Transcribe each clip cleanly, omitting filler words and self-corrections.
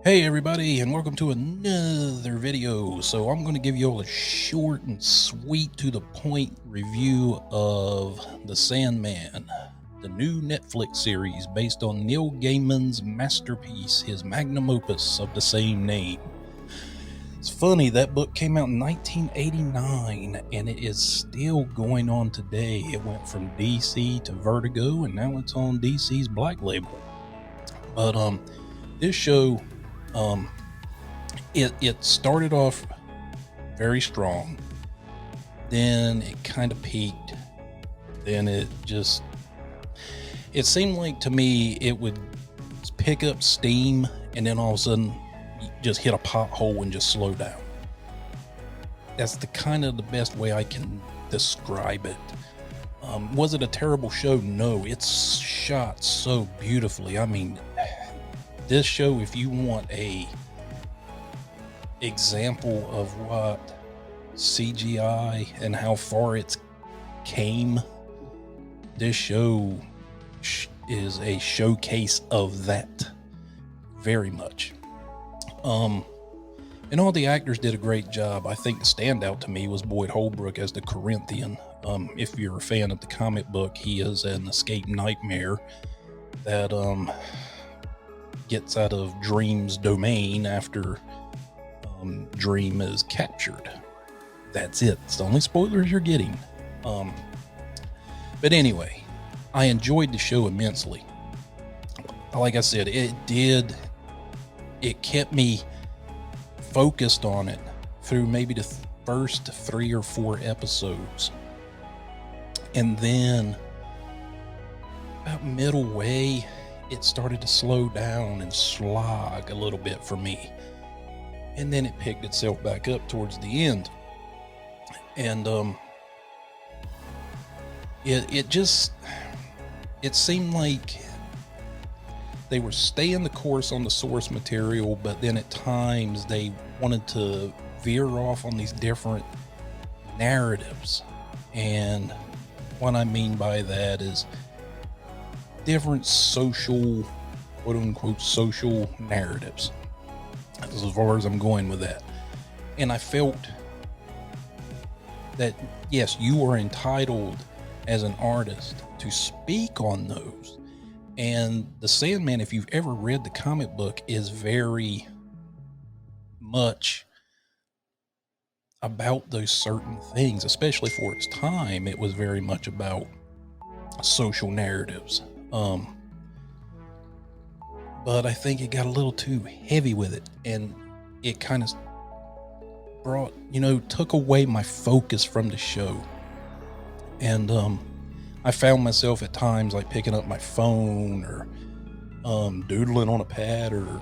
Hey everybody, and welcome to another video. So I'm going to give you all a short and sweet to the point review of The Sandman, the new Netflix series based on Neil Gaiman's masterpiece, his magnum opus of the same name. It's funny, that book came out in 1989 and it is still going on today. It went from DC to Vertigo and now it's on DC's Black Label. But this show, it started off very strong, then it kind of peaked, then it seemed like to me it would pick up steam and then all of a sudden just hit a pothole and just slow down. That's the best way I can describe it. Was it a terrible show? No, it's shot so beautifully. I mean, this show, if you want a example of what CGI and how far it's came, this show is a showcase of that very much. And all the actors did a great job. I think the standout to me was Boyd Holbrook as the Corinthian. If you're a fan of the comic book, he is an escaped nightmare that gets out of Dream's domain after Dream is captured. That's it. It's the only spoilers you're getting. But anyway, I enjoyed the show immensely. Like I said, it kept me focused on it through maybe the first 3 or 4 episodes. And then about middle way, it started to slow down and slog a little bit for me. And then it picked itself back up towards the end. And it seemed like they were staying the course on the source material, but then at times they wanted to veer off on these different narratives. And what I mean by that is different social, quote unquote, social narratives. That's as far as I'm going with that. And I felt that, yes, you are entitled as an artist to speak on those. And The Sandman, if you've ever read the comic book, is very much about those certain things, especially for its time. It was very much about social narratives. But I think it got a little too heavy with it, and it kind of took away my focus from the show. And I found myself at times like picking up my phone or doodling on a pad or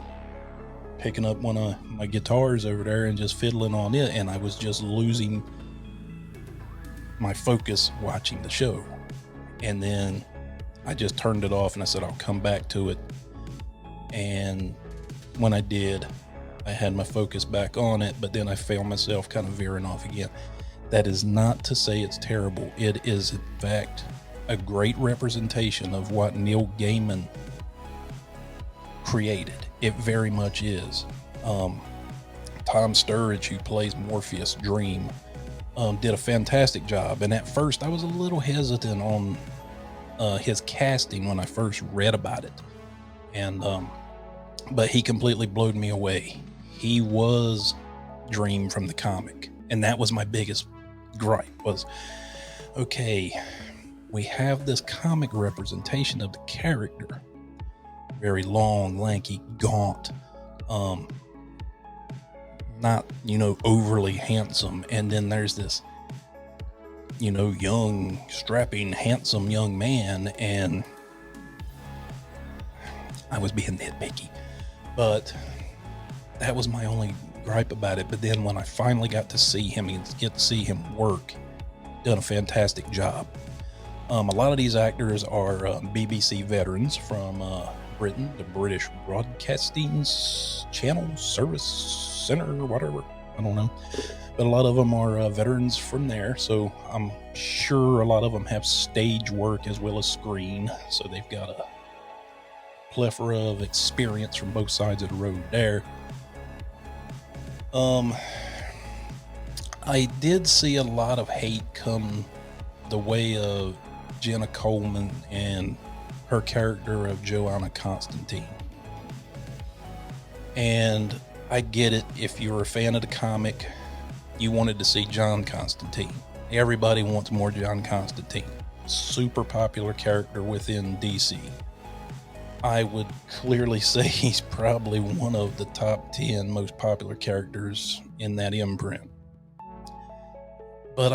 picking up one of my guitars over there and just fiddling on it, and I was just losing my focus watching the show. And then I just turned it off and I said I'll come back to it. And when I did, I had my focus back on it, but then I found myself kind of veering off again. That is not to say it's terrible. It is, in fact, a great representation of what Neil Gaiman created. It very much is. Tom Sturridge, who plays Morpheus Dream, did a fantastic job. And at first, I was a little hesitant on his casting when I first read about it. And but he completely blew me away. He was Dream from the comic, and that was my biggest gripe. Was okay, we have this comic representation of the character, very long, lanky, gaunt, not overly handsome, and then there's this young, strapping, handsome young man, and I was being nitpicky, but that was my only gripe about it. But then when I finally got to see him and get to see him work, done a fantastic job. A lot of these actors are BBC veterans from Britain, the British Broadcasting Channel Service Center, or whatever, I don't know. But a lot of them are veterans from there, so I'm sure a lot of them have stage work as well as screen, so they've got plethora of experience from both sides of the road there. I did see a lot of hate come the way of Jenna Coleman and her character of Joanna Constantine. And I get it. If you're a fan of the comic, you wanted to see John Constantine. Everybody wants more John Constantine. Super popular character within DC. I would clearly say he's probably one of the top 10 most popular characters in that imprint. But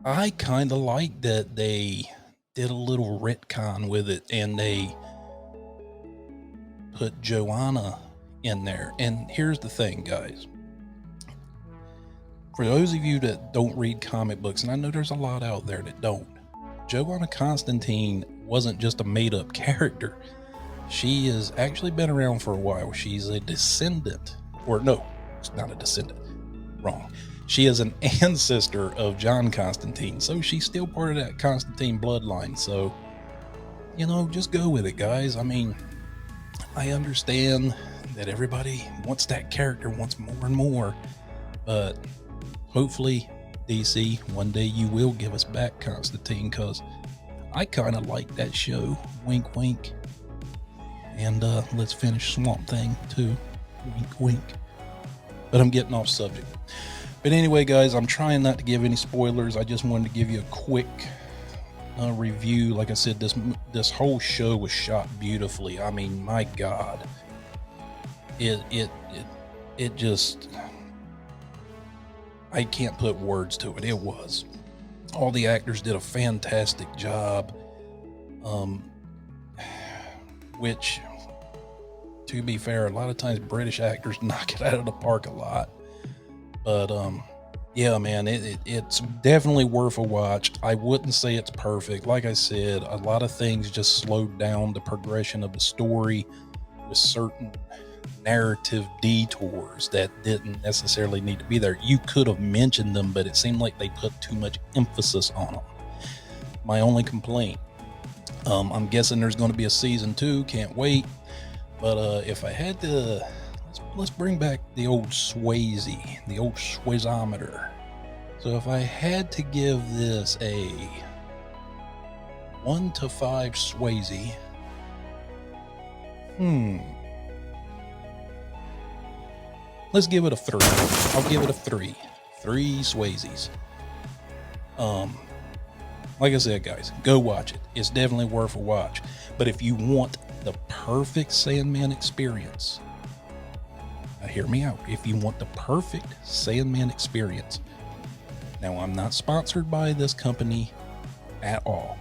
I kind of like that they did a little retcon with it and they put Joanna in there. And here's the thing, guys. For those of you that don't read comic books, and I know there's a lot out there that don't, Joanna Constantine wasn't just a made-up character. She has actually been around for a while. She's a descendant, or no, it's not a descendant. Wrong. She is an ancestor of John Constantine, so she's still part of that Constantine bloodline. So, just go with it, guys. I mean, I understand that everybody wants that character, wants more and more, but hopefully, DC, one day you will give us back Constantine, because I kind of like that show. Wink, wink. And let's finish Swamp Thing too. Wink, wink. But I'm getting off subject. But anyway, guys, I'm trying not to give any spoilers. I just wanted to give you a quick review. Like I said, this whole show was shot beautifully. I mean, my God, it just, I can't put words to it. It was. All the actors did a fantastic job. Which, to be fair, a lot of times British actors knock it out of the park a lot. But, yeah, man, it's definitely worth a watch. I wouldn't say it's perfect. Like I said, a lot of things just slowed down the progression of the story with certain narrative detours that didn't necessarily need to be there. You could have mentioned them, but it seemed like they put too much emphasis on them. My only complaint. I'm guessing there's going to be a season 2. Can't wait. But if I had to, let's bring back the old Swayze, the old Swayzometer. So if I had to give this a 1 to 5 Swayze, let's give it a 3. I'll give it a 3. 3 Swayzes. Like I said, guys, go watch it. It's definitely worth a watch. But if you want the perfect Sandman experience, now hear me out. If you want the perfect Sandman experience, now I'm not sponsored by this company at all,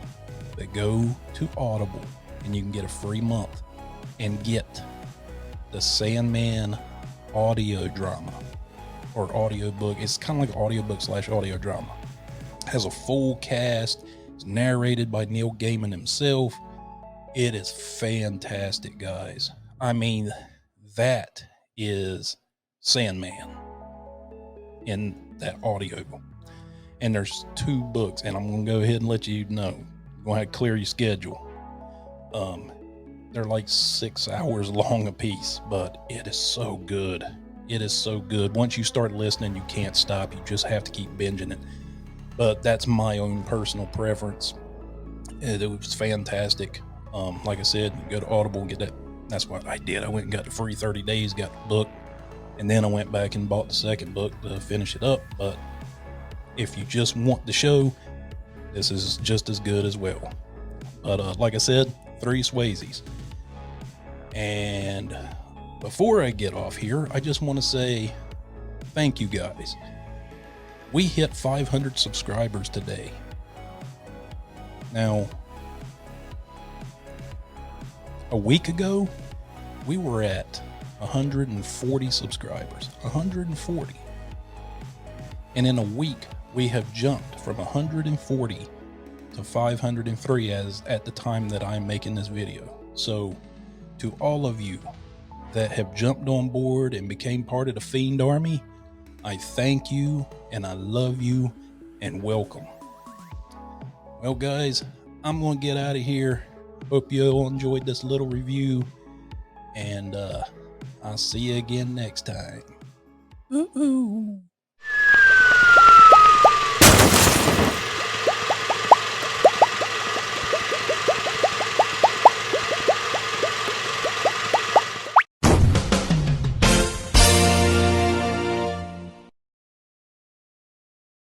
but go to Audible and you can get a free month and get the Sandman audio drama or audio book. It's kind of like audiobook / audio drama. Has a full cast. It's narrated by Neil Gaiman himself. It is fantastic, guys. I mean, that is Sandman in that audio. And there's 2 books, and I'm going to go ahead and let you know. You're going to have to clear your schedule. They're like 6 hours long a piece, but it is so good. It is so good. Once you start listening, you can't stop. You just have to keep binging it. But that's my own personal preference. It was fantastic. Like I said, you go to Audible and get that. That's what I did. I went and got the free 30 days, got the book, and then I went back and bought the second book to finish it up. But if you just want the show, this is just as good as well. But like I said, 3 Swayzes. And before I get off here, I just want to say thank you, guys. We hit 500 subscribers today. Now, a week ago, we were at 140 subscribers. 140. And in a week, we have jumped from 140 to 503 as at the time that I'm making this video. So, to all of you that have jumped on board and became part of the Fiend Army, I thank you and I love you and welcome. Well, guys, I'm going to get out of here. Hope you all enjoyed this little review, and I'll see you again next time. Ooh.